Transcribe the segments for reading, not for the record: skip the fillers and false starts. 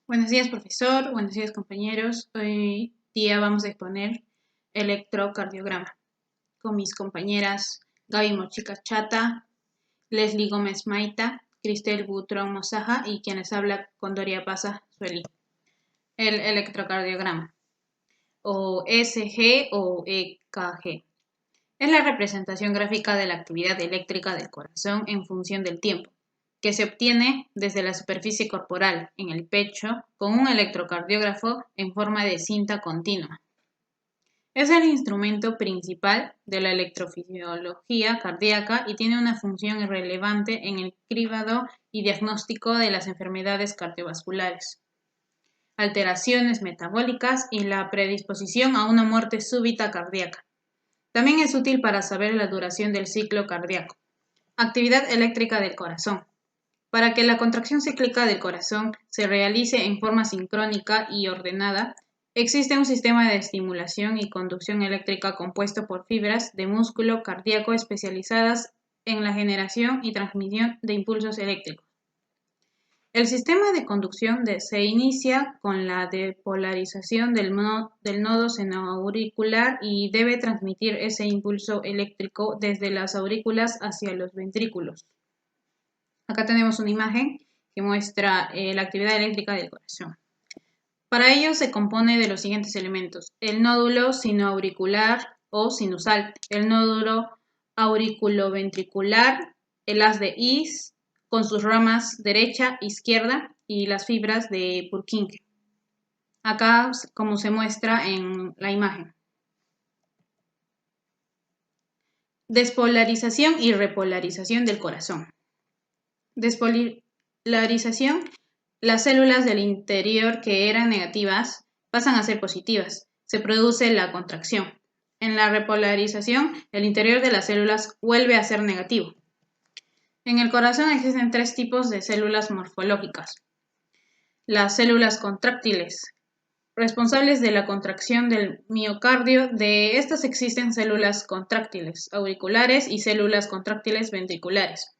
Buenos días, profesor. Buenos días, compañeros. Hoy día vamos a exponer electrocardiograma con mis compañeras Gaby Mochica Chata, Leslie Gómez Maita, Cristel Butrón Mosaja y quienes habla Condoria Paza Sueli. El electrocardiograma, o SG o EKG, es la representación gráfica de la actividad eléctrica del corazón en función del tiempo, que se obtiene desde la superficie corporal en el pecho con un electrocardiógrafo en forma de cinta continua. Es el instrumento principal de la electrofisiología cardíaca y tiene una función relevante en el cribado y diagnóstico de las enfermedades cardiovasculares, alteraciones metabólicas y la predisposición a una muerte súbita cardíaca. También es útil para saber la duración del ciclo cardíaco. Actividad eléctrica del corazón. Para que la contracción cíclica del corazón se realice en forma sincrónica y ordenada, existe un sistema de estimulación y conducción eléctrica compuesto por fibras de músculo cardíaco especializadas en la generación y transmisión de impulsos eléctricos. El sistema de conducción se inicia con la depolarización del nodo senoauricular y debe transmitir ese impulso eléctrico desde las aurículas hacia los ventrículos. Acá tenemos una imagen que muestra la actividad eléctrica del corazón. Para ello se compone de los siguientes elementos: el nódulo sinoauricular o sinusal, el nódulo auriculoventricular, el haz de His con sus ramas derecha, izquierda y las fibras de Purkinje. Acá como se muestra en la imagen. Despolarización y repolarización del corazón. Despolarización: las células del interior que eran negativas pasan a ser positivas. Se produce la contracción. En la repolarización, el interior de las células vuelve a ser negativo. En el corazón existen tres tipos de células morfológicas. Las células contráctiles, responsables de la contracción del miocardio. De estas existen células contráctiles auriculares y células contráctiles ventriculares.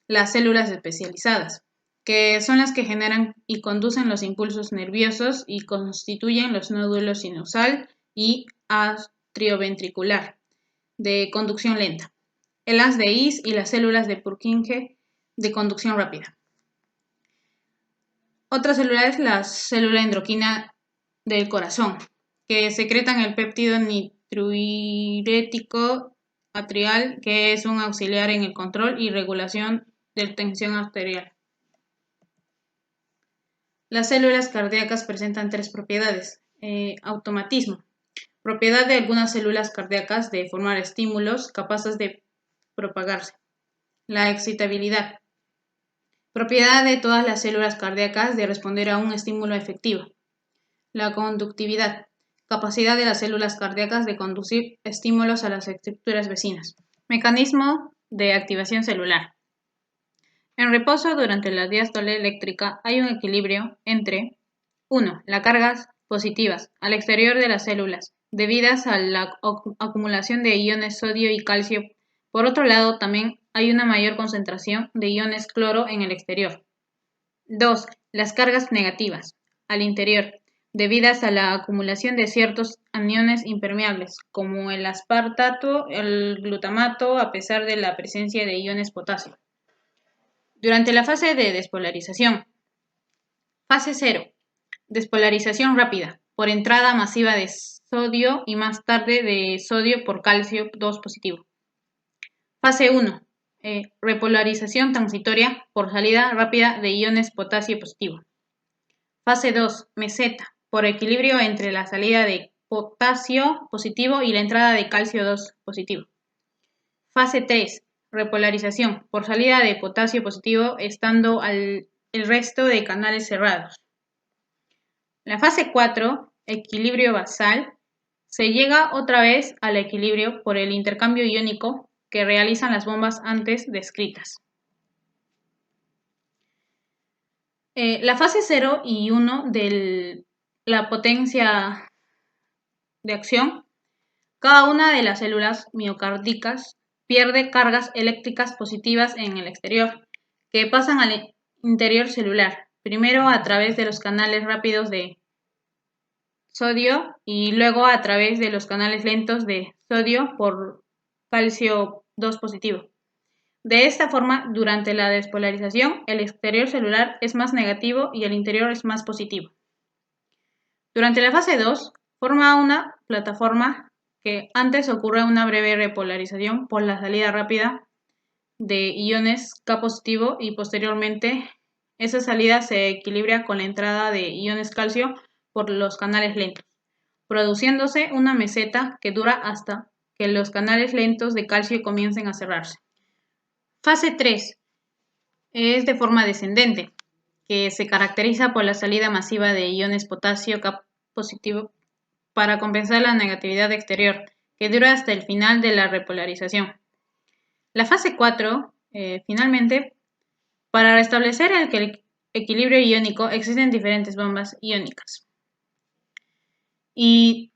Las células especializadas, que son las que generan y conducen los impulsos nerviosos y constituyen los nódulos sinusal y atrioventricular, de conducción lenta. El haz de His y las células de Purkinje, de conducción rápida. Otra célula es la célula endocrina del corazón, que secretan el péptido natriurético atrial, que es un auxiliar en el control y regulación de tensión arterial. Las células cardíacas presentan tres propiedades. Automatismo. Propiedad de algunas células cardíacas de formar estímulos capaces de propagarse. La excitabilidad. Propiedad de todas las células cardíacas de responder a un estímulo efectivo. La conductividad. Capacidad de las células cardíacas de conducir estímulos a las estructuras vecinas. Mecanismo de activación celular. En reposo durante la diástole eléctrica hay un equilibrio entre 1. Las cargas positivas al exterior de las células, debidas a la acumulación de iones sodio y calcio. Por otro lado, también hay una mayor concentración de iones cloro en el exterior. 2. Las cargas negativas al interior, debidas a la acumulación de ciertos aniones impermeables, como el aspartato, el glutamato, a pesar de la presencia de iones potasio. Durante la fase de despolarización. Fase 0. Despolarización rápida, por entrada masiva de sodio y más tarde de sodio por calcio 2 positivo. Fase 1. Repolarización transitoria, por salida rápida de iones potasio positivo. Fase 2. Meseta, por equilibrio entre la salida de potasio positivo y la entrada de calcio 2 positivo. Fase 3. Repolarización, por salida de potasio positivo estando el resto de canales cerrados. La fase 4, equilibrio basal, se llega otra vez al equilibrio por el intercambio iónico que realizan las bombas antes descritas. La fase 0 y 1 de la potencia de acción, cada una de las células miocárdicas pierde cargas eléctricas positivas en el exterior, que pasan al interior celular, primero a través de los canales rápidos de sodio y luego a través de los canales lentos de sodio por calcio 2 positivo. De esta forma, durante la despolarización, el exterior celular es más negativo y el interior es más positivo. Durante la fase 2, forma una plataforma que antes ocurre una breve repolarización por la salida rápida de iones K positivo y posteriormente esa salida se equilibra con la entrada de iones calcio por los canales lentos, produciéndose una meseta que dura hasta que los canales lentos de calcio comiencen a cerrarse. Fase 3 es de forma descendente, que se caracteriza por la salida masiva de iones potasio K positivo para compensar la negatividad exterior, que dura hasta el final de la repolarización. La fase 4, finalmente, para restablecer el equilibrio iónico existen diferentes bombas iónicas. Y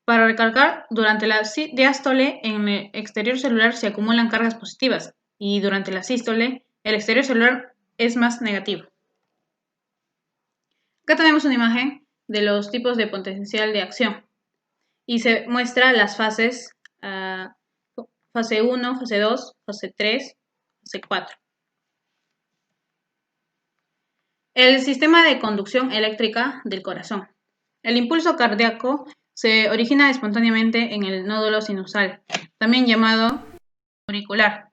para recalcar, durante la diástole en el exterior celular se acumulan cargas positivas y durante la sístole el exterior celular es más negativo. Acá tenemos una imagen de los tipos de potencial de acción y se muestra las fases, fase 1, fase 2, fase 3, fase 4. El sistema de conducción eléctrica del corazón. El impulso cardíaco se origina espontáneamente en el nódulo sinusal, también llamado auricular,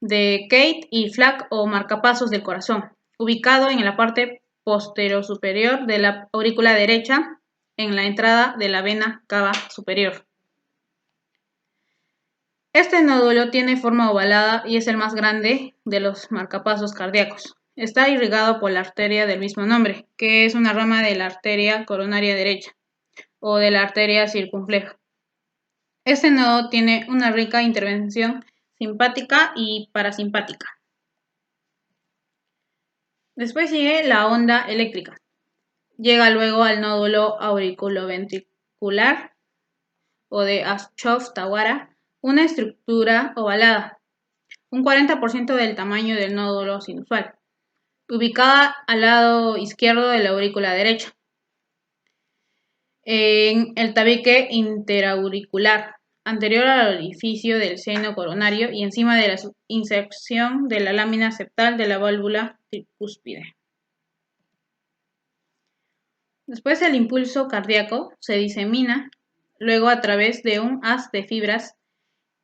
de Kate y Flack o marcapasos del corazón, ubicado en la parte posterosuperior de la aurícula derecha, en la entrada de la vena cava superior. Este nódulo tiene forma ovalada y es el más grande de los marcapasos cardíacos. Está irrigado por la arteria del mismo nombre, que es una rama de la arteria coronaria derecha o de la arteria circunfleja. Este nodo tiene una rica intervención simpática y parasimpática. Después sigue la onda eléctrica. Llega luego al nódulo auriculoventricular o de Ashov-Tawara, una estructura ovalada, un 40% del tamaño del nódulo sinusal, ubicada al lado izquierdo de la aurícula derecha, en el tabique interauricular, anterior al orificio del seno coronario y encima de la inserción de la lámina septal de la válvula tricúspide. Después el impulso cardíaco se disemina luego a través de un haz de fibras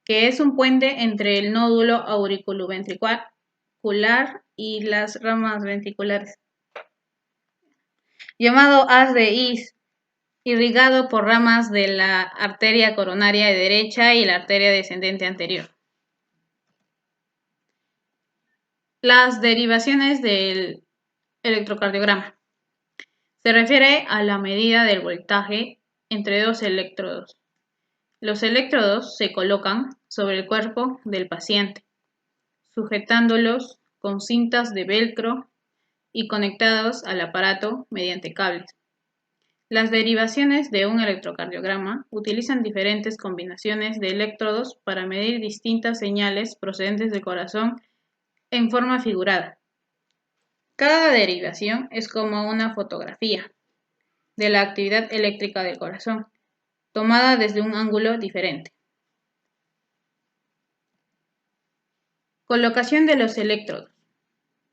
que es un puente entre el nódulo auriculoventricular y las ramas ventriculares, llamado haz de His, irrigado por ramas de la arteria coronaria derecha y la arteria descendente anterior. Las derivaciones del electrocardiograma. Se refiere a la medida del voltaje entre dos electrodos. Los electrodos se colocan sobre el cuerpo del paciente, sujetándolos con cintas de velcro y conectados al aparato mediante cables. Las derivaciones de un electrocardiograma utilizan diferentes combinaciones de electrodos para medir distintas señales procedentes del corazón en forma figurada. Cada derivación es como una fotografía de la actividad eléctrica del corazón, tomada desde un ángulo diferente. Colocación de los electrodos.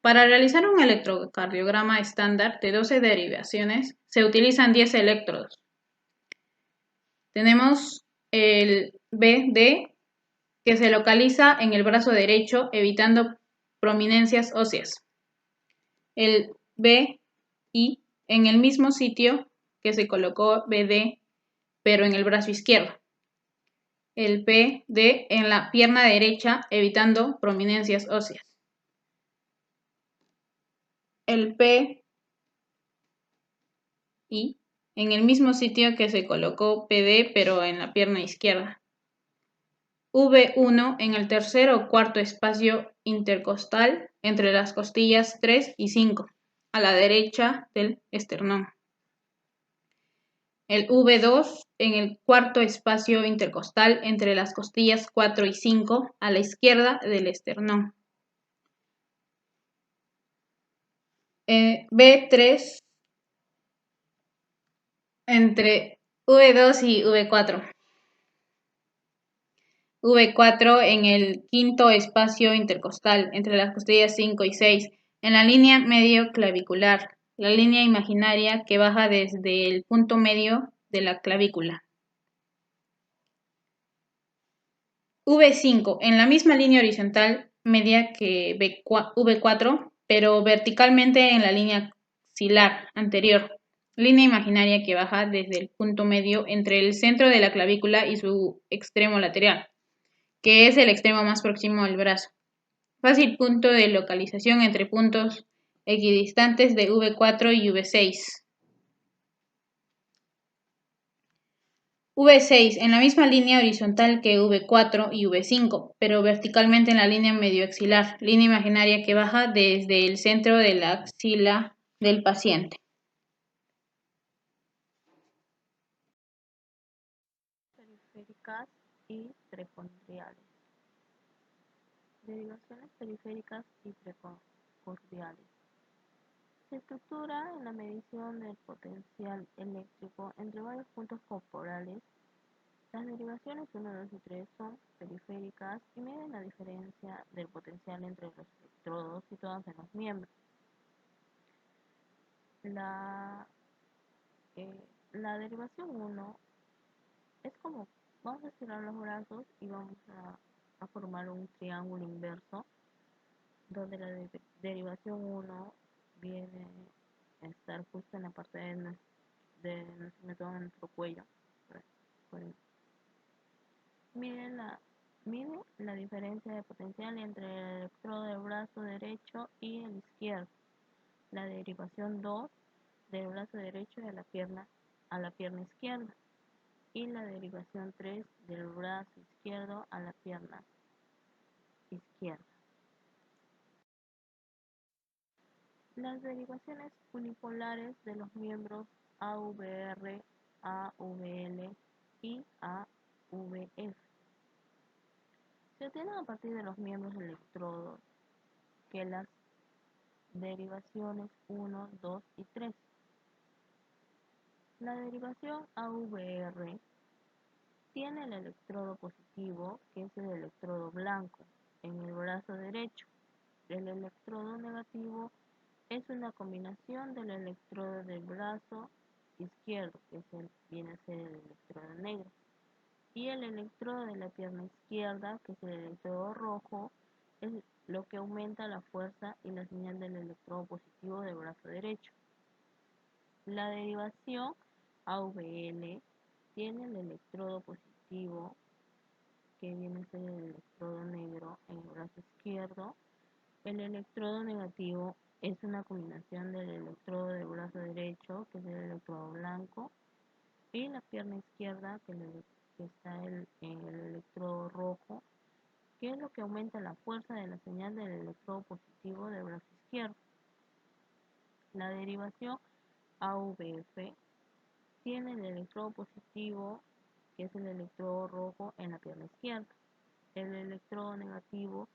Para realizar un electrocardiograma estándar de 12 derivaciones, se utilizan 10 electrodos. Tenemos el BD, que se localiza en el brazo derecho, evitando prominencias óseas. El BI, en el mismo sitio que se colocó BD, pero en el brazo izquierdo. El PD en la pierna derecha, evitando prominencias óseas. El PI en el mismo sitio que se colocó PD, pero en la pierna izquierda. V1 en el tercer o cuarto espacio intercostal entre las costillas 3 y 5, a la derecha del esternón. El V2 en el cuarto espacio intercostal entre las costillas 4 y 5, a la izquierda del esternón. B3 entre V2 y V4. V4 en el quinto espacio intercostal, entre las costillas 5 y 6, en la línea medio clavicular, la línea imaginaria que baja desde el punto medio de la clavícula. V5 en la misma línea horizontal media que V4, pero verticalmente en la línea axilar anterior, línea imaginaria que baja desde el punto medio entre el centro de la clavícula y su extremo lateral, que es el extremo más próximo al brazo. Fácil punto de localización entre puntos equidistantes de V4 y V6. V6 en la misma línea horizontal que V4 y V5, pero verticalmente en la línea medioaxilar, línea imaginaria que baja desde el centro de la axila del paciente. Periféricas y precordiales. Derivaciones periféricas y precordiales. Se estructura en la medición del potencial eléctrico entre varios puntos corporales. Las derivaciones 1, 2 y 3 son periféricas y miden la diferencia del potencial entre los electrodos situados en los miembros. La derivación 1 es como vamos a estirar los brazos y vamos a formar un triángulo inverso donde la derivación 1 viene a estar justo en la parte de nuestro método, de nuestro cuello. Mide la diferencia de potencial entre el electrodo del brazo derecho y el izquierdo. La derivación 2 del brazo derecho y a la pierna izquierda. Y la derivación 3 del brazo izquierdo a la pierna izquierda. Las derivaciones unipolares de los miembros AVR, AVL y AVF se obtienen a partir de los miembros electrodos que las derivaciones 1, 2 y 3. La derivación AVR tiene el electrodo positivo, que es el electrodo blanco, en el brazo derecho. El electrodo negativo es una combinación del electrodo del brazo izquierdo, que viene a ser el electrodo negro, y el electrodo de la pierna izquierda, que es el electrodo rojo, es lo que aumenta la fuerza y la señal del electrodo positivo del brazo derecho. La derivación AVL tiene el electrodo positivo, que viene a ser el electrodo negro en el brazo izquierdo. El electrodo negativo es una combinación del electrodo del brazo derecho, que es el electrodo blanco, y la pierna izquierda, que está en el electrodo rojo, que es lo que aumenta la fuerza de la señal del electrodo positivo del brazo izquierdo. La derivación AVF tiene el electrodo positivo, que es el electrodo rojo en la pierna izquierda. El electrodo negativo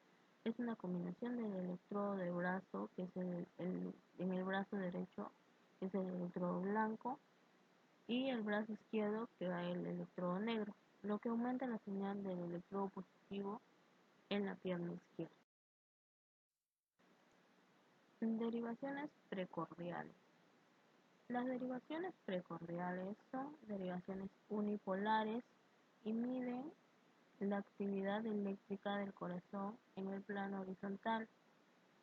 es una combinación del electrodo de brazo, que es en el brazo derecho, que es el electrodo blanco, y el brazo izquierdo, que va el electrodo negro, lo que aumenta la señal del electrodo positivo en la pierna izquierda. Derivaciones precordiales. Las derivaciones precordiales son derivaciones unipolares y miden la actividad eléctrica del corazón en el plano horizontal.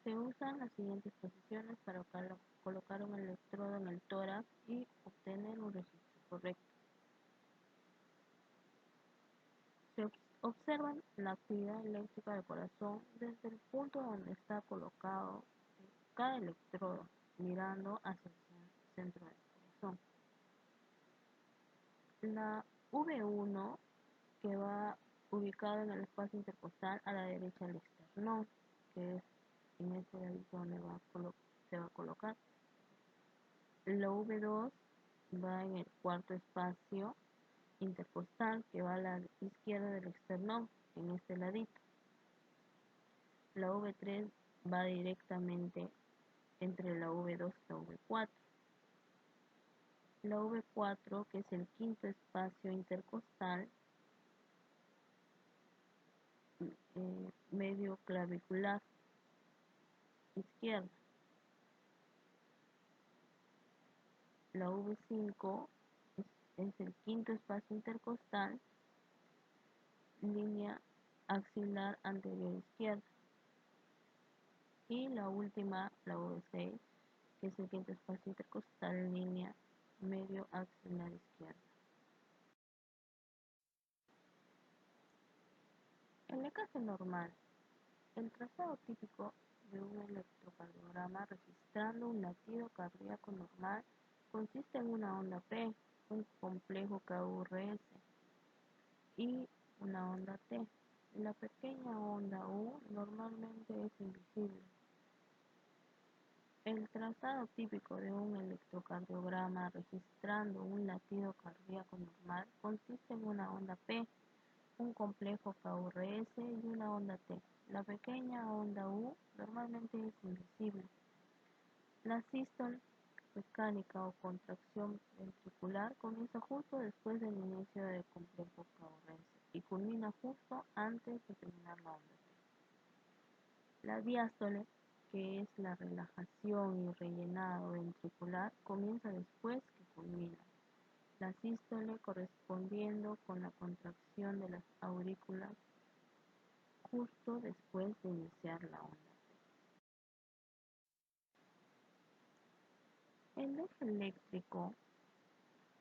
Se usan las siguientes posiciones para colocar un electrodo en el tórax y obtener un registro correcto. Se observa la actividad eléctrica del corazón desde el punto donde está colocado cada electrodo, mirando hacia el centro del corazón. La V1, que va ubicada en el espacio intercostal a la derecha del esternón, que es en este ladito donde se va a colocar. La V2 va en el cuarto espacio intercostal, que va a la izquierda del esternón, en este ladito. La V3 va directamente entre la V2 y la V4. La V4, que es el quinto espacio intercostal medio clavicular izquierda. La V5 es el quinto espacio intercostal línea axilar anterior izquierda. Y la última, la V6, que es el quinto espacio intercostal línea medio axilar izquierda. El EKG normal. El trazado típico de un electrocardiograma registrando un latido cardíaco normal consiste en una onda P, un complejo KURS y una onda T. La pequeña onda U normalmente es invisible. El trazado típico de un electrocardiograma registrando un latido cardíaco normal consiste en una onda P, un complejo KURS y una onda T. La pequeña onda U normalmente es invisible. La sístole mecánica o contracción ventricular comienza justo después del inicio del complejo KURS y culmina justo antes de terminar la onda T. La diástole, que es la relajación y rellenado ventricular, comienza después que culmina. La sístole correspondiendo con la contracción de las aurículas justo después de iniciar la onda T. El eje eléctrico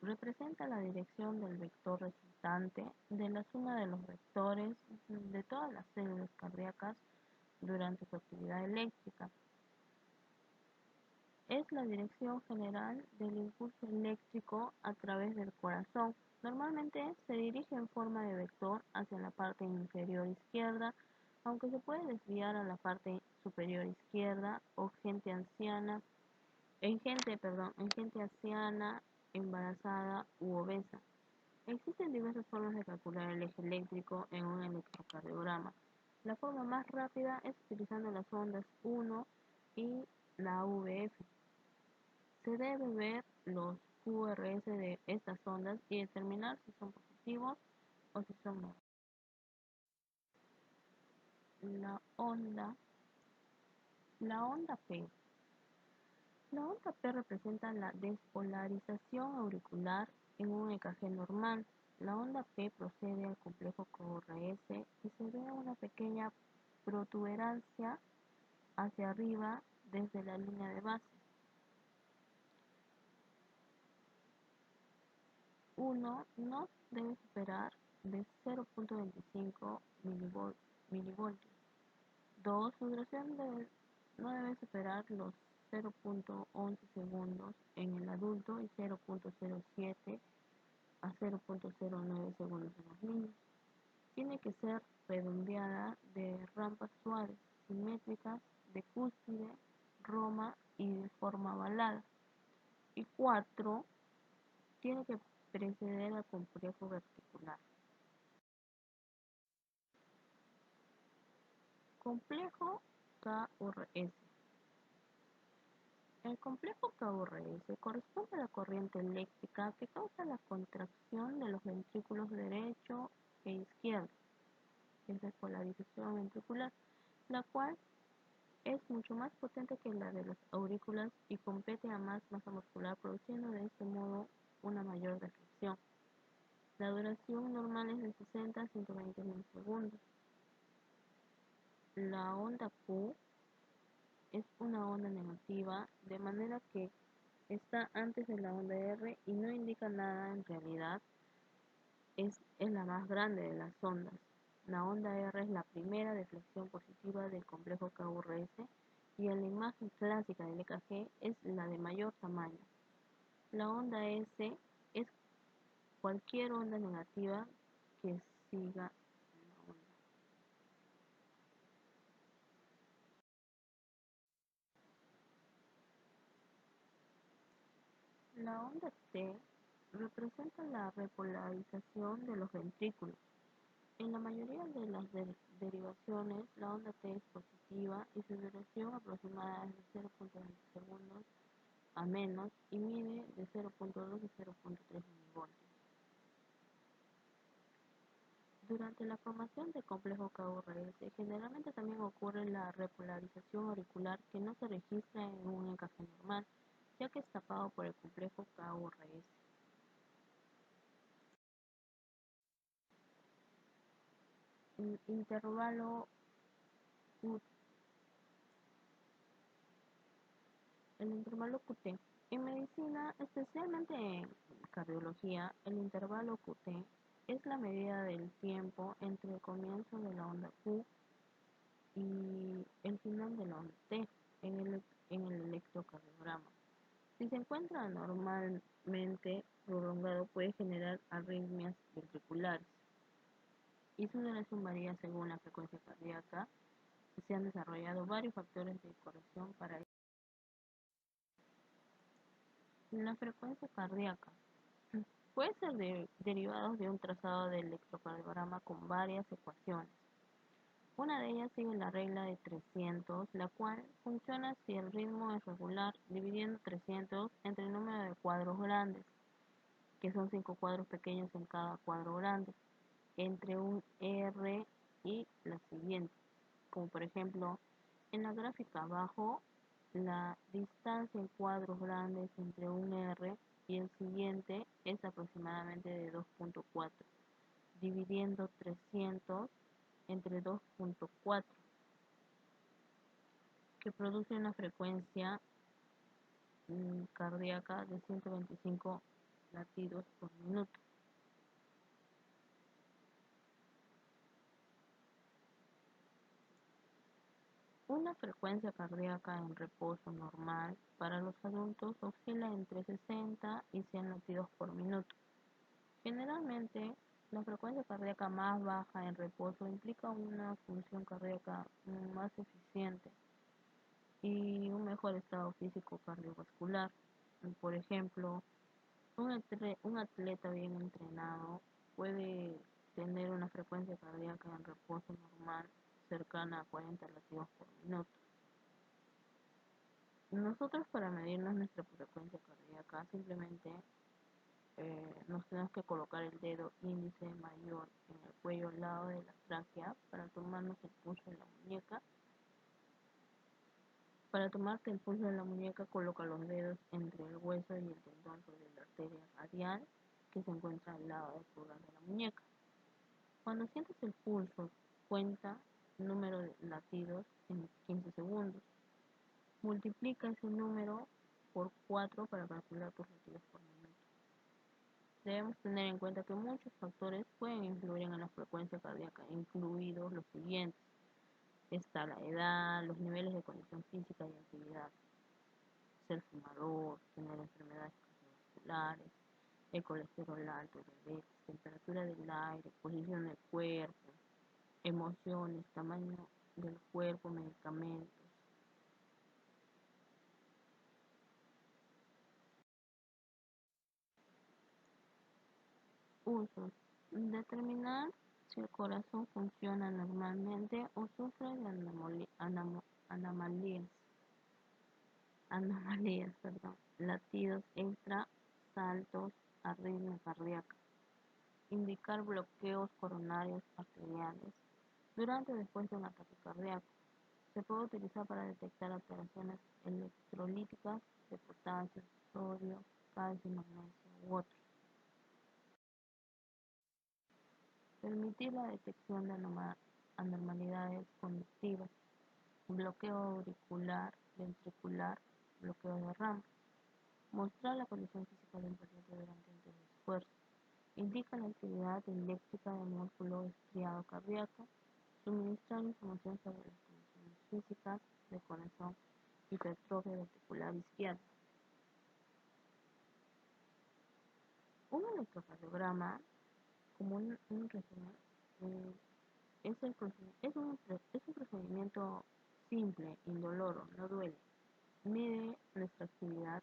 representa la dirección del vector resultante de la suma de los vectores de todas las células cardíacas durante su actividad eléctrica. Es la dirección general del impulso eléctrico a través del corazón. Normalmente se dirige en forma de vector hacia la parte inferior izquierda, aunque se puede desviar a la parte superior izquierda o en gente anciana, embarazada u obesa. Existen diversas formas de calcular el eje eléctrico en un electrocardiograma. La forma más rápida es utilizando las ondas 1 y la VF. Se debe ver los QRS de estas ondas y determinar si son positivos o si son negativos. La onda, la onda P. La onda P representa la despolarización auricular en un EKG normal. La onda P procede al complejo KURS y se ve una pequeña protuberancia hacia arriba desde la línea de base. 1 no debe superar de 0.25 milivoltios. 2. Su duración no debe superar los 0.11 segundos en el adulto y 0.07 a 0.09 segundos en los niños. Tiene que ser redondeada de rampas suaves, simétricas, de cúspide, roma y de forma ovalada. Y 4. Tiene que preceder al complejo verticular. Complejo KURS. El complejo KURS corresponde a la corriente eléctrica que causa la contracción de los ventrículos derecho e izquierdo, es despolarización ventricular, la cual es mucho más potente que la de las aurículas y compete a más masa muscular, produciendo de este modo una mayor deflexión. La duración normal es de 60 a 120 milisegundos. La onda Q es una onda negativa, de manera que está antes de la onda R y no indica nada en realidad, es la más grande de las ondas. La onda R es la primera deflexión positiva del complejo KURS y en la imagen clásica del EKG es la de mayor tamaño. La onda S es cualquier onda negativa que siga la onda. La onda T representa la repolarización de los ventrículos. En la mayoría de las derivaciones, la onda T es positiva y su duración aproximada es de 0.20 segundos a menos y mide de 0.2 a 0.3 milivoltios. Durante la formación del complejo KURS, generalmente también ocurre la repolarización auricular que no se registra en un encaje normal, ya que es tapado por el complejo KURS. El intervalo Q, el intervalo QT. En medicina, especialmente en cardiología, el intervalo QT es la medida del tiempo entre el comienzo de la onda Q y el final de la onda T en el electrocardiograma. Si se encuentra anormalmente prolongado puede generar arritmias ventriculares y su duración varía según la frecuencia cardíaca y se han desarrollado varios factores de corrección para ello. La frecuencia cardíaca puede ser derivados de un trazado del electrocardiograma con varias ecuaciones. Una de ellas sigue la regla de 300, la cual funciona si el ritmo es regular, dividiendo 300 entre el número de cuadros grandes, que son 5 cuadros pequeños en cada cuadro grande, entre un R y la siguiente. Como por ejemplo, en la gráfica abajo, la distancia en cuadros grandes entre un R y el siguiente es aproximadamente de 2.4, dividiendo 300 entre 2.4, que produce una frecuencia cardíaca de 125 latidos por minuto. Una frecuencia cardíaca en reposo normal para los adultos oscila entre 60 y 100 latidos por minuto. Generalmente, la frecuencia cardíaca más baja en reposo implica una función cardíaca más eficiente y un mejor estado físico cardiovascular. Por ejemplo, un atleta bien entrenado puede tener una frecuencia cardíaca en reposo normal cercana a 40 latidos por minuto. Nosotros para medirnos nuestra frecuencia cardíaca simplemente nos tenemos que colocar el dedo índice mayor en el cuello al lado de la tráquea para tomarnos el pulso de la muñeca. Para tomarte el pulso de la muñeca, coloca los dedos entre el hueso y el tendón sobre la arteria radial que se encuentra al lado del pulgar de la muñeca. Cuando sientes el pulso, cuenta el número de latidos en 15 segundos. Multiplica ese número por 4 para calcular tus latidos por minuto. Debemos tener en cuenta que muchos factores pueden influir en la frecuencia cardíaca, incluidos los siguientes. Está la edad, los niveles de condición física y actividad, ser fumador, tener enfermedades cardiovasculares, el colesterol alto, diabetes, temperatura del aire, posición del cuerpo, emociones, tamaño del cuerpo, medicamentos. Usos. Determinar si el corazón funciona normalmente o sufre de anomalías, latidos extra, saltos, arritmia cardíaca. Indicar bloqueos coronarios arteriales durante o después de un ataque cardíaco. Se puede utilizar para detectar alteraciones electrolíticas de potasio, sodio, calcio, magnesio u otros. Permitir la detección de anormalidades conductivas, bloqueo auricular, ventricular, bloqueo de RAM. Mostrar la condición física del paciente durante el esfuerzo. Indica la actividad eléctrica del músculo estriado cardíaco. Suministrar información sobre las condiciones físicas del corazón, hipertrofia ventricular izquierda. Un electrocardiograma, como un resumen, es un procedimiento simple, indoloro, no duele. Mide nuestra actividad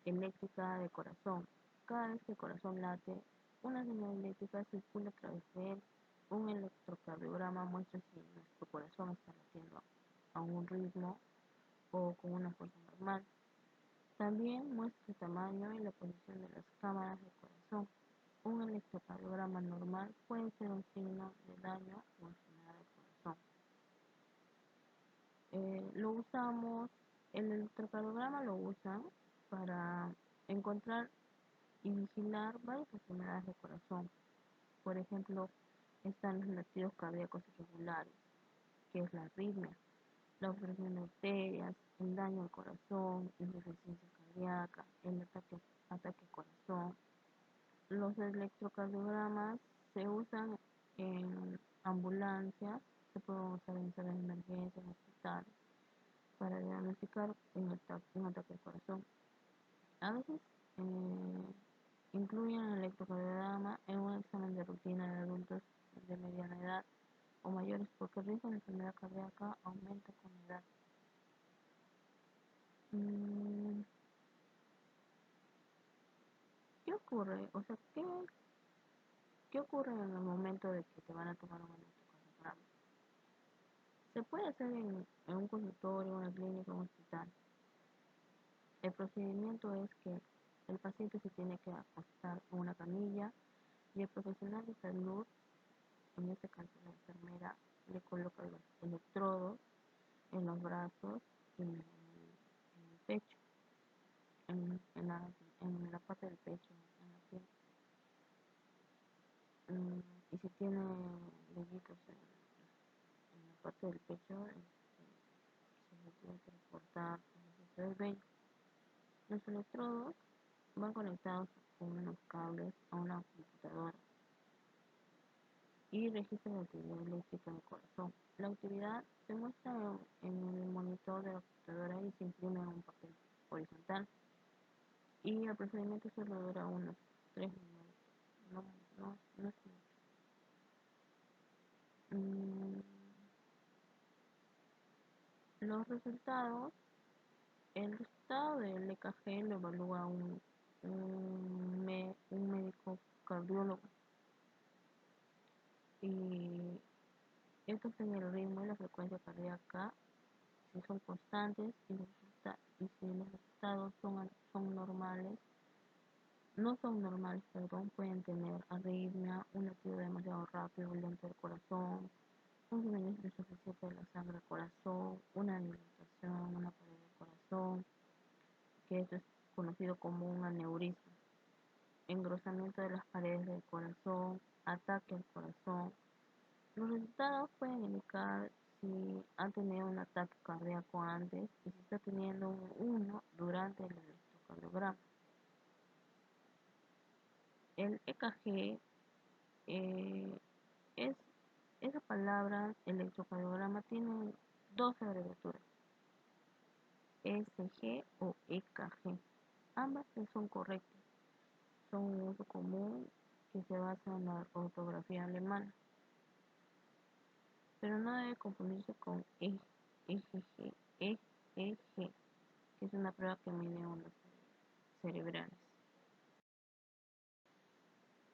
eléctrica del corazón. Cada vez que el corazón late, una señal eléctrica circula a través de él. Un electrocardiograma muestra si nuestro corazón está latiendo a un ritmo o con una fuerza normal. También muestra el tamaño y la posición de las cámaras del corazón. Un electrocardiograma normal puede ser un signo de daño o enfermedad del corazón. Lo usamos, el electrocardiograma lo usan para encontrar y vigilar varias enfermedades del corazón. Por ejemplo, están los latidos cardíacos irregulares, que es la arritmia, la obstrucción de arterias, el daño al corazón, insuficiencia cardíaca, el ataque al corazón. Los electrocardiogramas se usan en ambulancias, se pueden usar en salas de emergencia, en hospitales, para diagnosticar un ataque al corazón. A veces incluyen el electrocardiograma en un examen de rutina de adultos de mediana edad o mayores porque el riesgo de enfermedad cardíaca aumenta con la edad. Mm, ¿Qué ocurre? O sea, ¿qué ocurre en el momento de que te van a tomar un electrocardiograma? Se puede hacer en un consultorio, una clínica, un hospital. El procedimiento es que el paciente se tiene que acostar en una camilla y el profesional de salud, en este caso la enfermera, le coloca los electrodos en los brazos y en el pecho, en la parte del pecho, en la piel. Y si tiene vellitos en la parte del pecho, se le tiene que recortar el vello. Los electrodos van conectados con unos cables a una computadora y registran la actividad eléctrica del corazón. La actividad se muestra en el monitor de la computadora y se imprime en un papel horizontal. Y el procedimiento solo dura unos 3 minutos. No es mucho. Mm, los resultados, el resultado del EKG lo evalúa un médico cardiólogo y estos en el ritmo y la frecuencia cardíaca si son constantes y si los resultados son normales, no son normales, perdón, pueden tener arritmia, un latido demasiado rápido o lento del corazón, un suministro insuficiente de la sangre al corazón, una dilatación, una pared del corazón, que esto es conocido como un aneurisma, engrosamiento de las paredes del corazón, ataque al corazón. Los resultados pueden indicar si han tenido un ataque cardíaco antes y si está teniendo uno durante el electrocardiograma. El EKG eh, es esa palabra electrocardiograma tiene dos abreviaturas, ECG o EKG. Ambas son correctas, son un uso común que se basa en la ortografía alemana, pero no debe confundirse con EGG, EEG, que es una prueba que mide ondas cerebrales.